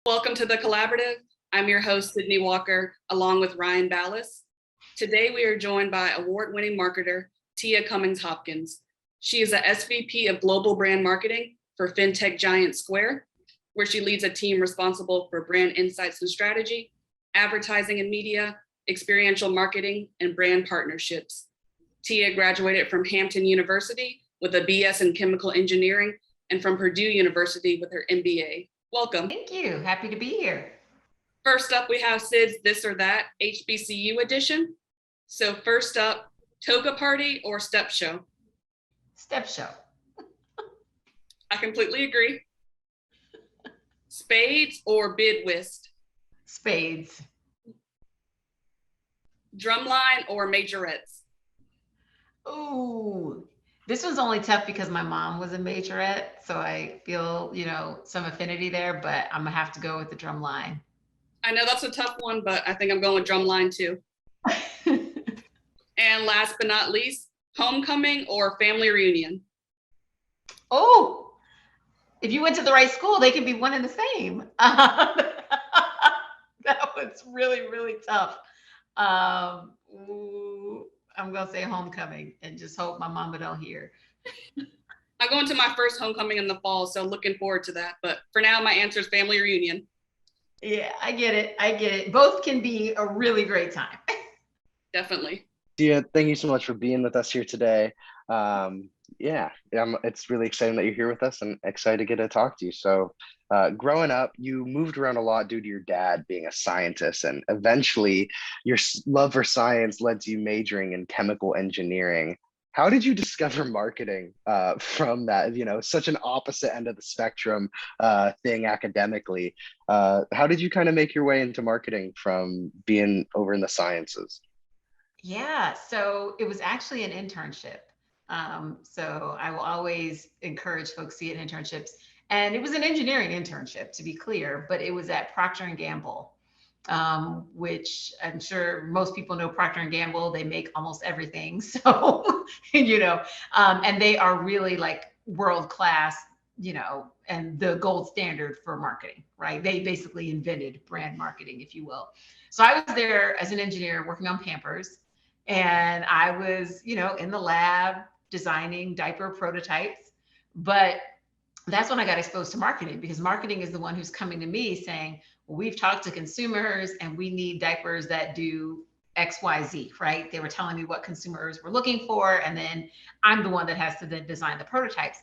Welcome to The Collaborative. I'm your host, Sydnee Walker, along with Ryan Ballis. Today, we are joined by award-winning marketer, Tia Cummings Hopkins. She is a SVP of Global Brand Marketing for fintech giant Square, where she leads a team responsible for brand insights and strategy, advertising and media, experiential marketing, and brand partnerships. Tia graduated from Hampton University with a BS in chemical engineering and from Purdue University with her MBA. Welcome. Thank you. Happy to be here. First up, we have Sid's This or That HBCU edition. So first up, toga party or step show? Step show. I completely agree. Spades or bid whist? Spades. Drumline or majorettes? Ooh, this one's only tough because my mom was a majorette, so I feel, some affinity there, but I'm gonna have to go with the drum line. I know that's a tough one, but I think I'm going with drumline too. And last but not least, homecoming or family reunion? Oh, if you went to the right school, they could be one and the same. That was really, really tough. I'm gonna say homecoming and just hope my mama don't hear. I'm going to my first homecoming in the fall, so looking forward to that. But for now, my answer is family reunion. Yeah, I get it. Both can be a really great time. Definitely. Tia, thank you so much for being with us here today. It's really exciting that you're here with us and excited to get to talk to you. So growing up, you moved around a lot due to your dad being a scientist, and eventually your love for science led to you majoring in chemical engineering. How did you discover marketing from that, such an opposite end of the spectrum thing academically? How did you kind of make your way into marketing from being over in the sciences? Yeah, so it was actually an internship. So I will always encourage folks to get internships. And it was an engineering internship, to be clear, but it was at Procter Gamble, which I'm sure most people know Procter Gamble. They make almost everything. So, and they are really like world-class, and the gold standard for marketing, right? They basically invented brand marketing, if you will. So I was there as an engineer working on Pampers. And I was, in the lab designing diaper prototypes. But that's when I got exposed to marketing, because marketing is the one who's coming to me saying, well, we've talked to consumers and we need diapers that do X, Y, Z, right? They were telling me what consumers were looking for. And then I'm the one that has to then design the prototypes.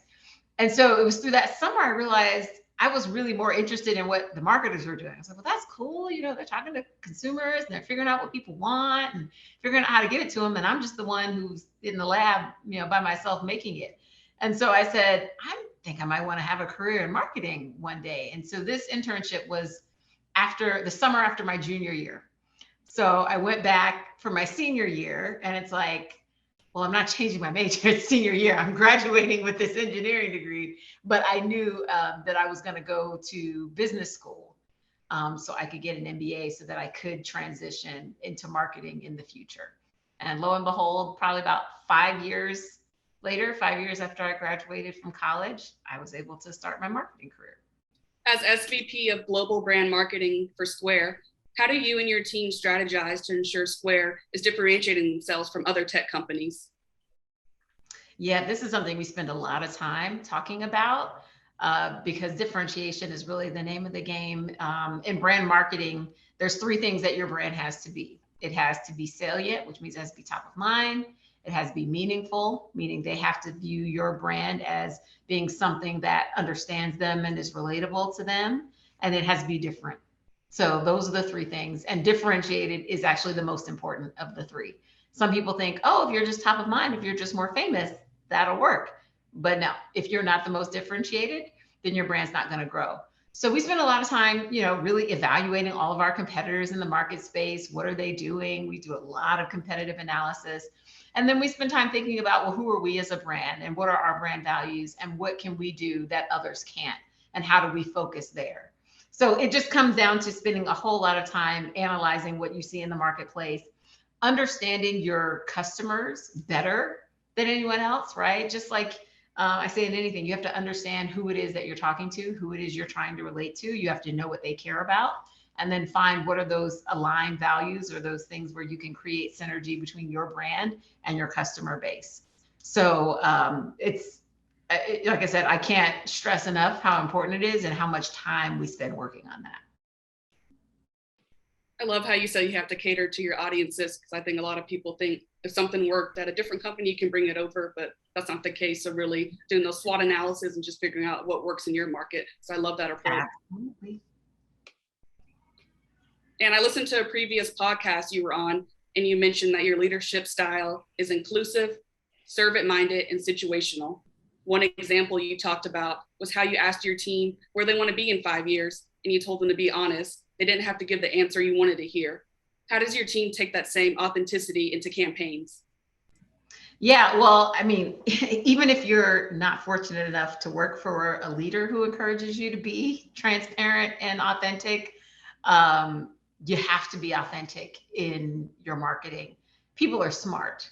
And so it was through that summer I realized I was really more interested in what the marketers were doing. I was like, well, that's cool. They're talking to consumers and they're figuring out what people want and figuring out how to give it to them. And I'm just the one who's in the lab, by myself making it. And so I said, I think I might want to have a career in marketing one day. And so this internship was after the summer after my junior year. So I went back for my senior year and it's like, well, I'm not changing my major at senior year. I'm graduating with this engineering degree, but I knew that I was going to go to business school so I could get an MBA so that I could transition into marketing in the future. And lo and behold, probably about 5 years later, 5 years after I graduated from college, I was able to start my marketing career. As SVP of Global Brand Marketing for Square, how do you and your team strategize to ensure Square is differentiating themselves from other tech companies? Yeah, this is something we spend a lot of time talking about because differentiation is really the name of the game. In brand marketing, there's 3 things that your brand has to be. It has to be salient, which means it has to be top of mind. It has to be meaningful, meaning they have to view your brand as being something that understands them and is relatable to them. And it has to be different. So those are the 3 things. And differentiated is actually the most important of the 3. Some people think, oh, if you're just top of mind, if you're just more famous, that'll work. But no, if you're not the most differentiated, then your brand's not going to grow. So we spend a lot of time, really evaluating all of our competitors in the market space. What are they doing? We do a lot of competitive analysis. And then we spend time thinking about, well, who are we as a brand and what are our brand values and what can we do that others can't? And how do we focus there? So it just comes down to spending a whole lot of time analyzing what you see in the marketplace, understanding your customers better than anyone else, right? Just like I say in anything, you have to understand who it is that you're talking to, who it is you're trying to relate to. You have to know what they care about, and then find what are those aligned values or those things where you can create synergy between your brand and your customer base. So like I said, I can't stress enough how important it is and how much time we spend working on that. I love how you say you have to cater to your audiences, because I think a lot of people think if something worked at a different company, you can bring it over, but that's not the case. So really doing those SWOT analysis and just figuring out what works in your market. So I love that approach. Absolutely. And I listened to a previous podcast you were on, and you mentioned that your leadership style is inclusive, servant-minded, and situational. One example you talked about was how you asked your team where they want to be in 5 years, and you told them to be honest. They didn't have to give the answer you wanted to hear. How does your team take that same authenticity into campaigns? Yeah, well, I mean, even if you're not fortunate enough to work for a leader who encourages you to be transparent and authentic, you have to be authentic in your marketing. People are smart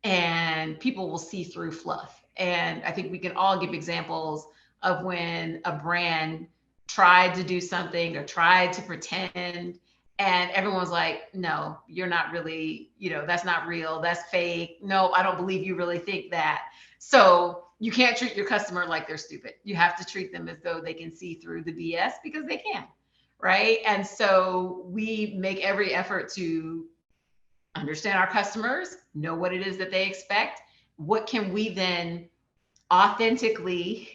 and people will see through fluff. And I think we can all give examples of when a brand tried to do something or tried to pretend, and everyone's like, no, you're not really, that's not real, that's fake. No, I don't believe you really think that. So you can't treat your customer like they're stupid. You have to treat them as though they can see through the BS, because they can, right? And so we make every effort to understand our customers, know what it is that they expect. What can we then authentically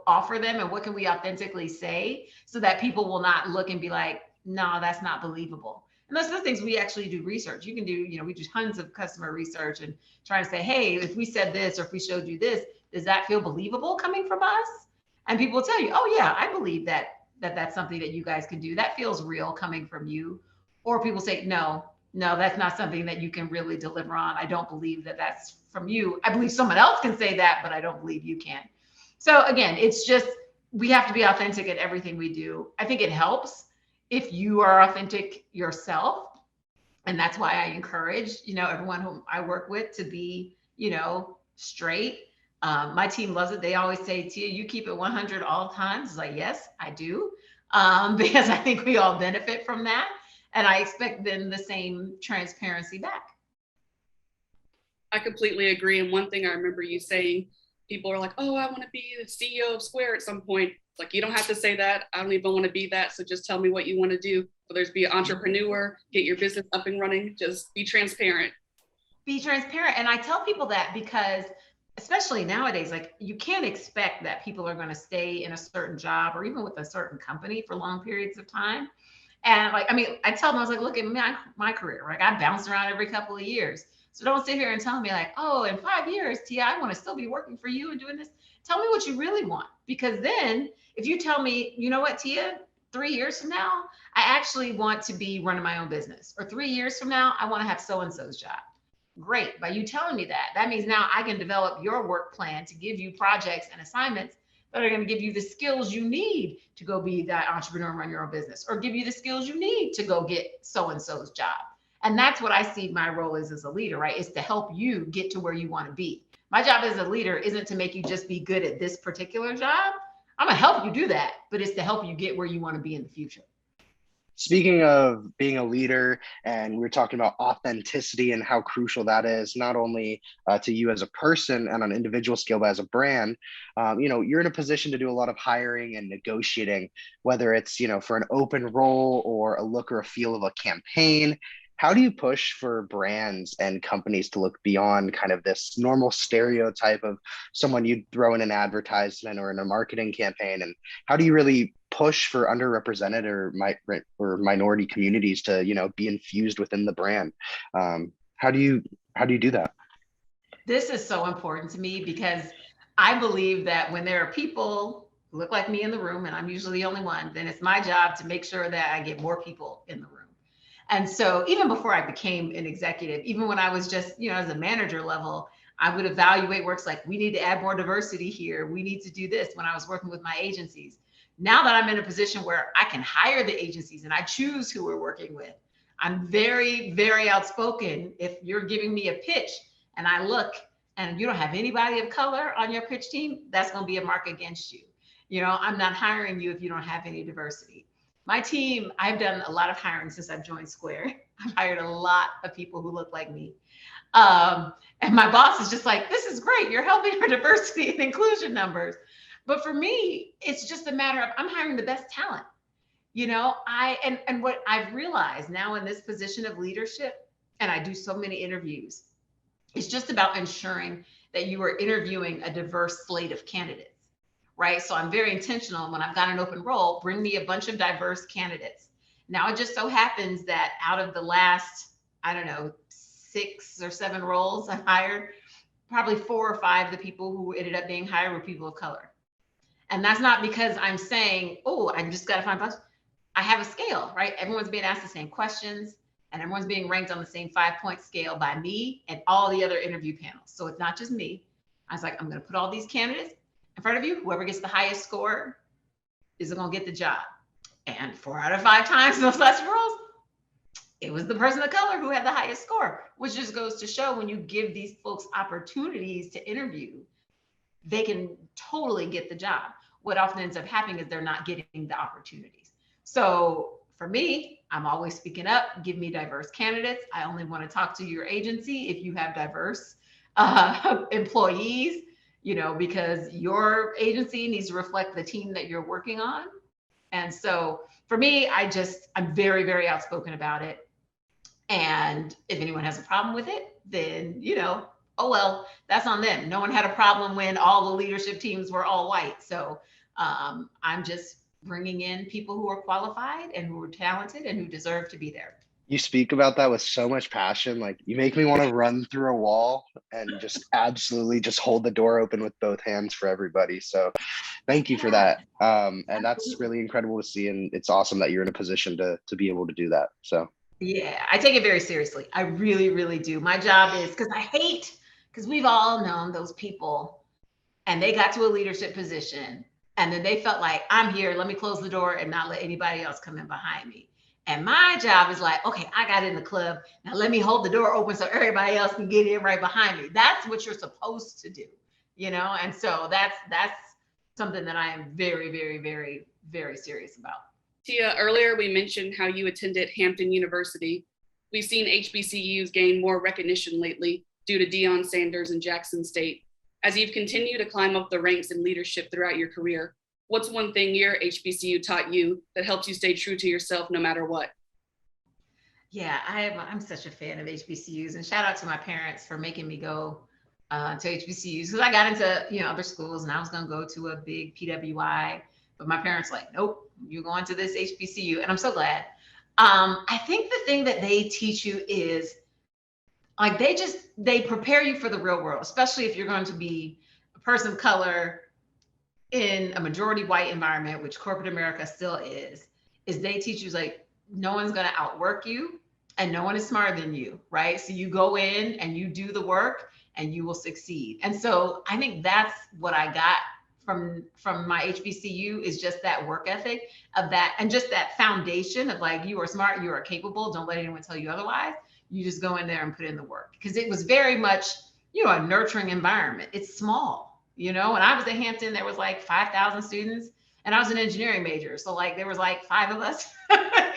offer them, and what can we authentically say so that people will not look and be like, no, that's not believable. And those are the things we actually do research. You can do, we do tons of customer research and try to say, hey, if we said this or if we showed you this, does that feel believable coming from us? And people will tell you, oh yeah, I believe that's something that you guys can do. That feels real coming from you. Or people say, no, that's not something that you can really deliver on. I don't believe that that's from you. I believe someone else can say that, but I don't believe you can. So again, it's just, we have to be authentic at everything we do. I think it helps if you are authentic yourself. And that's why I encourage, everyone whom I work with to be, straight. My team loves it. They always say, Tia, you keep it 100 all the time. It's like, yes, I do. Because I think we all benefit from that. And I expect then the same transparency back. I completely agree. And one thing I remember you saying, people are like, oh, I want to be the CEO of Square at some point. It's like, you don't have to say that. I don't even want to be that. So just tell me what you want to do. Whether it's be an entrepreneur, get your business up and running, just be transparent. Be transparent. And I tell people that because, especially nowadays, like, you can't expect that people are going to stay in a certain job or even with a certain company for long periods of time. And I tell them, I was like, look at my career, right? I bounced around every couple of years. So don't sit here and tell me like, oh, in 5 years, Tia, I want to still be working for you and doing this. Tell me what you really want. Because then if you tell me, you know what, Tia, 3 years from now, I actually want to be running my own business. Or 3 years from now, I want to have so-and-so's job. Great. By you telling me that means now I can develop your work plan to give you projects and assignments that are going to give you the skills you need to go be that entrepreneur and run your own business, or give you the skills you need to go get so-and-so's job. And that's what I see my role is as a leader, right? Is to help you get to where you want to be. My job as a leader isn't to make you just be good at this particular job. I'm going to help you do that, but it's to help you get where you want to be in the future. Speaking of being a leader, and we were talking about authenticity and how crucial that is, not only to you as a person and on an individual scale, but as a brand, you're in a position to do a lot of hiring and negotiating, whether it's, for an open role or a look or a feel of a campaign. How do you push for brands and companies to look beyond kind of this normal stereotype of someone you'd throw in an advertisement or in a marketing campaign? And how do you really push for underrepresented or minority communities to, be infused within the brand? How do you do that? This is so important to me because I believe that when there are people who look like me in the room, and I'm usually the only one, then it's my job to make sure that I get more people in the room. And so even before I became an executive, even when I was just, as a manager level, I would evaluate works like, we need to add more diversity here. We need to do this when I was working with my agencies. Now that I'm in a position where I can hire the agencies and I choose who we're working with, I'm very, very outspoken. If you're giving me a pitch and I look and you don't have anybody of color on your pitch team, that's going to be a mark against you. I'm not hiring you if you don't have any diversity. My team, I've done a lot of hiring since I've joined Square. I've hired a lot of people who look like me. And my boss is just like, this is great. You're helping our diversity and inclusion numbers. But for me, it's just a matter of I'm hiring the best talent. And what I've realized now in this position of leadership, and I do so many interviews, it's just about ensuring that you are interviewing a diverse slate of candidates, right? So I'm very intentional when I've got an open role, bring me a bunch of diverse candidates. Now, it just so happens that out of the last, 6 or 7 roles I've hired, probably 4 or 5 of the people who ended up being hired were people of color. And that's not because I'm saying, oh, I just got to find bunch. I have a scale, right? Everyone's being asked the same questions and everyone's being ranked on the same 5-point scale by me and all the other interview panels. So it's not just me. I was like, I'm going to put all these candidates in front of you. Whoever gets the highest score is going to get the job. And 4 out of 5 times in those last roles, it was the person of color who had the highest score, which just goes to show when you give these folks opportunities to interview, they can totally get the job. What often ends up happening is they're not getting the opportunities. So for me, I'm always speaking up, give me diverse candidates. I only want to talk to your agency if you have diverse employees, because your agency needs to reflect the team that you're working on. And so for me, I'm very, very outspoken about it. And if anyone has a problem with it, then, oh, well, that's on them. No one had a problem when all the leadership teams were all white. So I'm just bringing in people who are qualified and who are talented and who deserve to be there. You speak about that with so much passion. Like, you make me want to run through a wall and just absolutely just hold the door open with both hands for everybody. So thank you for that. And that's really incredible to see. And it's awesome that you're in a position to be able to do that. So yeah, I take it very seriously. I really, really do. My job is because we've all known those people and they got to a leadership position and then they felt like, I'm here, let me close the door and not let anybody else come in behind me. And my job is like, okay, I got in the club. Now let me hold the door open so everybody else can get in right behind me. That's what you're supposed to do, And so that's something that I am very, very, very, very serious about. Tia, earlier we mentioned how you attended Hampton University. We've seen HBCUs gain more recognition lately due to Deion Sanders and Jackson State. As you've continued to climb up the ranks in leadership throughout your career, what's one thing your HBCU taught you that helps you stay true to yourself no matter what? Yeah, I'm such a fan of HBCUs, and shout out to my parents for making me go to HBCUs because I got into other schools and I was going to go to a big PWI, but my parents like, nope, you're going to this HBCU, and I'm so glad. I think the thing that they teach you is like they prepare you for the real world, especially if you're going to be a person of color in a majority white environment, which corporate America still is they teach you like no one's going to outwork you and no one is smarter than you, right? So you go in and you do the work and you will succeed. And so I think that's what I got from my HBCU is just that work ethic of that and just that foundation of like, you are smart, you are capable, don't let anyone tell you otherwise. You just go in there and put in the work because it was very much, a nurturing environment. It's small, when I was at Hampton, there was like 5,000 students and I was an engineering major. So like, there was like 5 of us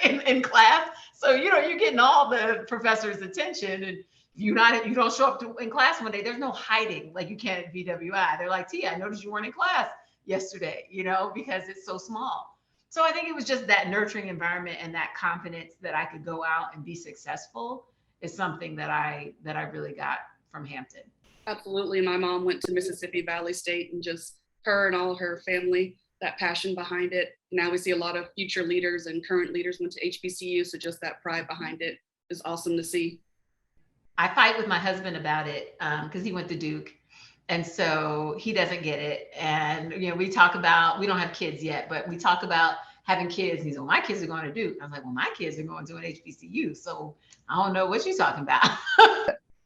in class. So, you're getting all the professor's attention and you don't show up in class one day, there's no hiding like you can at BWI. They're like, Tia, I noticed you weren't in class yesterday, because it's so small. So I think it was just that nurturing environment and that confidence that I could go out and be successful is something that I really got from Hampton. Absolutely. My mom went to Mississippi Valley State and just her and all her family, that passion behind it. Now we see a lot of future leaders and current leaders went to HBCU. So just that pride behind it is awesome to see. I fight with my husband about it because he went to Duke. And so he doesn't get it. And, we talk about, we don't have kids yet, but we talk about having kids. He's like, well, my kids are going to Duke. I was like, well, my kids are going to an HBCU. So I don't know what you're talking about.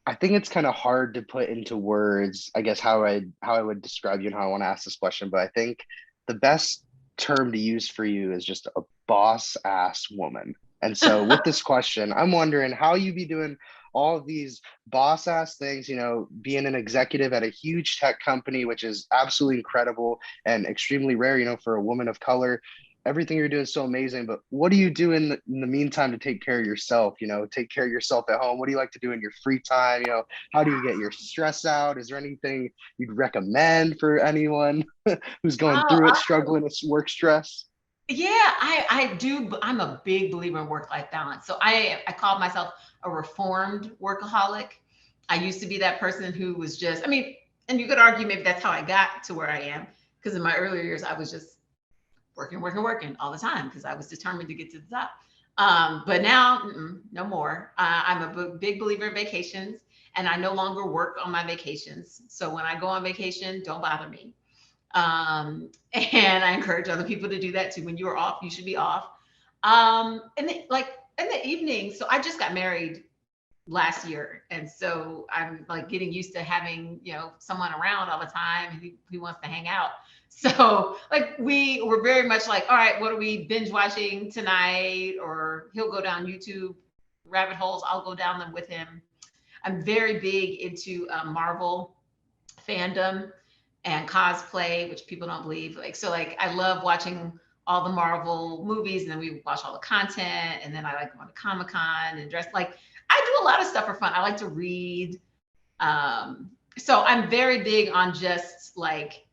I think it's kind of hard to put into words, I guess, how I would describe you and how I want to ask this question. But I think the best term to use for you is just a boss ass woman. And so with this question, I'm wondering how you be doing all of these boss ass things, you know, being an executive at a huge tech company, which is absolutely incredible and extremely rare, you know, for a woman of color. Everything you're doing is so amazing, but what do you do in the meantime to take care of yourself, you know, take care of yourself at home? What do you like to do in your free time? You know, how do you get your stress out? Is there anything you'd recommend for anyone who's going Oh, through it, struggling with work stress? yeah, I do. I'm a big believer in work-life balance. So I call myself a reformed workaholic. I used to be that person who was just, I mean, and you could argue maybe that's how I got to where I am. Because in my earlier years, I was just working all the time because I was determined to get to the top. But now, no more. I'm a big believer in vacations, and I no longer work on my vacations. So when I go on vacation, don't bother me. And I encourage other people to do that too. When you're off, you should be off. And then, like in the evening, so I just got married last year. And so I'm like getting used to having, you know, someone around all the time who wants to hang out. So like we were very much like, all right, what are we binge watching tonight? Or he'll go down YouTube rabbit holes. I'll go down them with him. I'm very big into Marvel fandom and cosplay, which people don't believe. Like, so like I love watching all the Marvel movies, and then we watch all the content, and then I like going to Comic-Con and dress like I do a lot of stuff for fun. I like to read. So I'm very big on just like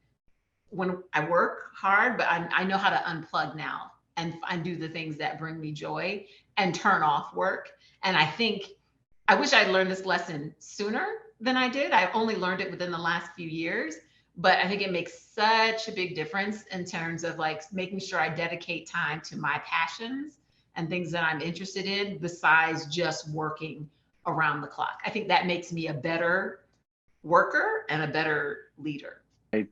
when I work hard, but I know how to unplug now and do the things that bring me joy and turn off work. And I think I wish I'd learned this lesson sooner than I did. I've only learned it within the last few years, but I think it makes such a big difference in terms of like making sure I dedicate time to my passions and things that I'm interested in besides just working around the clock. I think that makes me a better worker and a better leader.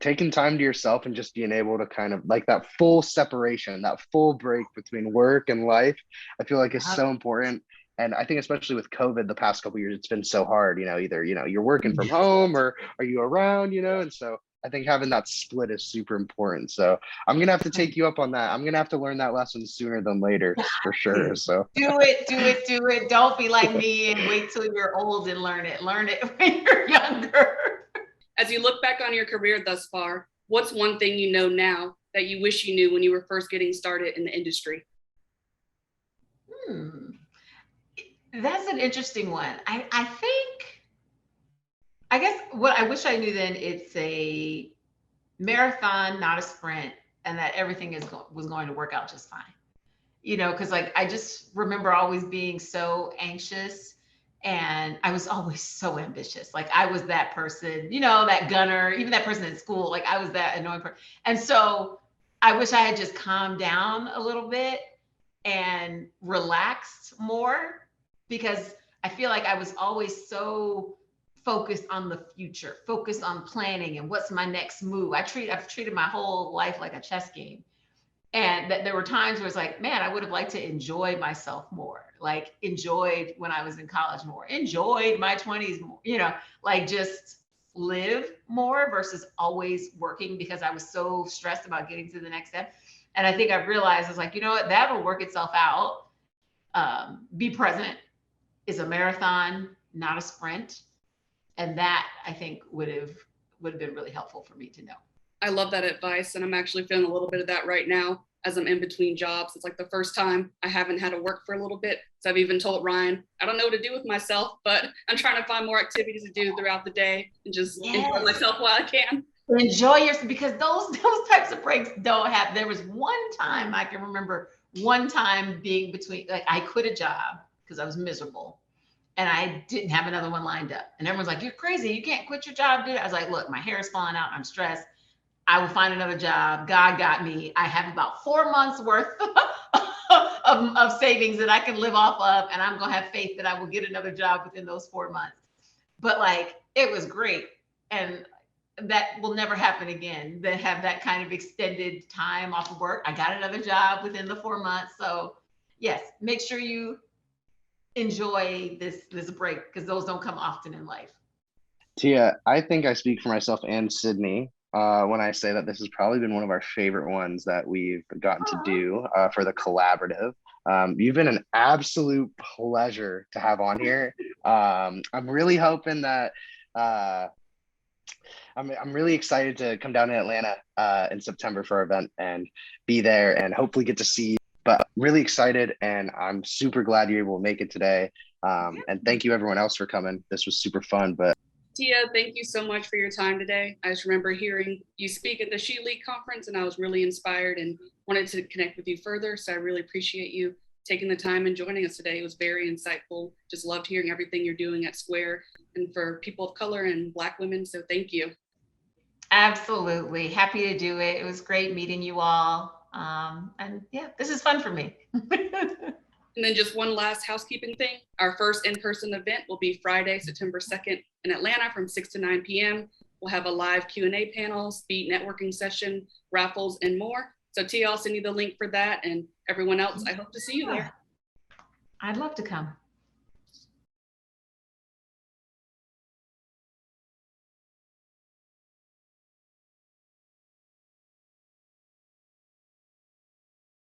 Taking time to yourself and just being able to kind of like that full separation, that full break between work and life, I feel like is so important. And I think especially with COVID the past couple of years, it's been so hard, you know, either, you know, you're working from home or are you around, you know, and so I think having that split is super important. So I'm going to have to take you up on that. I'm going to have to learn that lesson sooner than later for sure. So do it. Don't be like me and wait till you're old and learn it. Learn it when you're younger. As you look back on your career thus far, what's one thing you know now that you wish you knew when you were first getting started in the industry? That's an interesting one. I guess what I wish I knew then, it's a marathon, not a sprint, and that everything was going to work out just fine. You know, because like I just remember always being so anxious, and I was always so ambitious. Like I was that person, you know, that gunner, even that person in school, like I was that annoying person. And so I wish I had just calmed down a little bit and relaxed more, because I feel like I was always so focused on the future, focused on planning and what's my next move. I've treated my whole life like a chess game. And that there were times where it's like, man, I would have liked to enjoy myself more, like enjoyed when I was in college more, enjoyed my 20s more, you know, like just live more versus always working because I was so stressed about getting to the next step. And I think I've realized it's like, you know what, that'll work itself out. Be present is a marathon, not a sprint. And that I think would have been really helpful for me to know. I love that advice. And I'm actually feeling a little bit of that right now as I'm in between jobs. It's like the first time I haven't had to work for a little bit. So I've even told Ryan, I don't know what to do with myself, but I'm trying to find more activities to do throughout the day and just enjoy myself while I can. Enjoy yourself, because those types of breaks don't happen. There was one time I can remember being between, like I quit a job because I was miserable. And I didn't have another one lined up. And everyone's like, you're crazy. You can't quit your job, dude. I was like, look, my hair is falling out. I'm stressed. I will find another job. God got me. I have about 4 months worth of savings that I can live off of. And I'm going to have faith that I will get another job within those 4 months. But like, it was great. And that will never happen again. They have that kind of extended time off of work. I got another job within the 4 months. So yes, make sure you enjoy this break, because those don't come often in life. Tia, I think I speak for myself and Sydnee when I say that this has probably been one of our favorite ones that we've gotten to do for the collaborative. You've been an absolute pleasure to have on here. I'm really hoping that I'm really excited to come down to Atlanta in September for our event and be there and hopefully get to see you. But really excited, and I'm super glad you're able to make it today. And thank you everyone else for coming. This was super fun. But Tia, thank you so much for your time today. I just remember hearing you speak at the She League conference, and I was really inspired and wanted to connect with you further. So I really appreciate you taking the time and joining us today. It was very insightful. Just loved hearing everything you're doing at Square and for people of color and Black women. So thank you. Absolutely. Happy to do it. It was great meeting you all. And yeah, this is fun for me. And then just one last housekeeping thing. Our first in-person event will be Friday, September 2nd in Atlanta from 6 to 9 p.m. We'll have a live Q&A panel, speed networking session, raffles, and more. So Tia, I'll send you the link for that. And everyone else, I hope to see you there. I'd love to come.